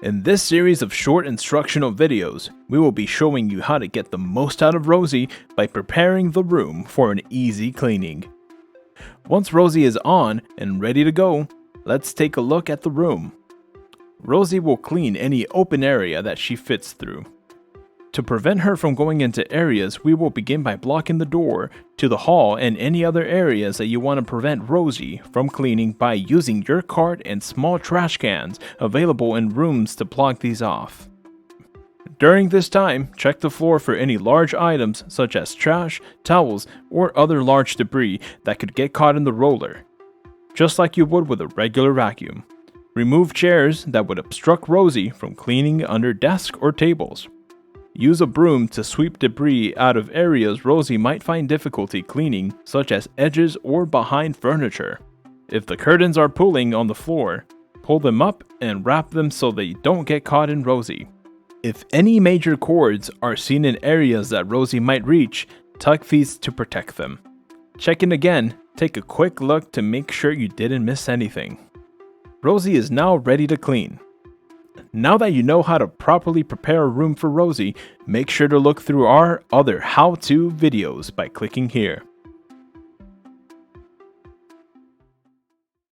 In this series of short instructional videos, we will be showing you how to get the most out of Rosie by preparing the room for an easy cleaning. Once Rosie is on and ready to go, let's take a look at the room. Rosie will clean any open area that she fits through. To prevent her from going into areas, we will begin by blocking the door to the hall and any other areas that you want to prevent Rosie from cleaning by using your cart and small trash cans available in rooms to block these off. During this time, check the floor for any large items such as trash, towels, or other large debris that could get caught in the roller, just like you would with a regular vacuum. Remove chairs that would obstruct Rosie from cleaning under desks or tables. Use a broom to sweep debris out of areas Rosie might find difficulty cleaning, such as edges or behind furniture. If the curtains are pulling on the floor, pull them up and wrap them so they don't get caught in Rosie. If any major cords are seen in areas that Rosie might reach, tuck these to protect them. Check in again, take a quick look to make sure you didn't miss anything. Rosie is now ready to clean. Now that you know how to properly prepare a room for Rosie, make sure to look through our other how-to videos by clicking here.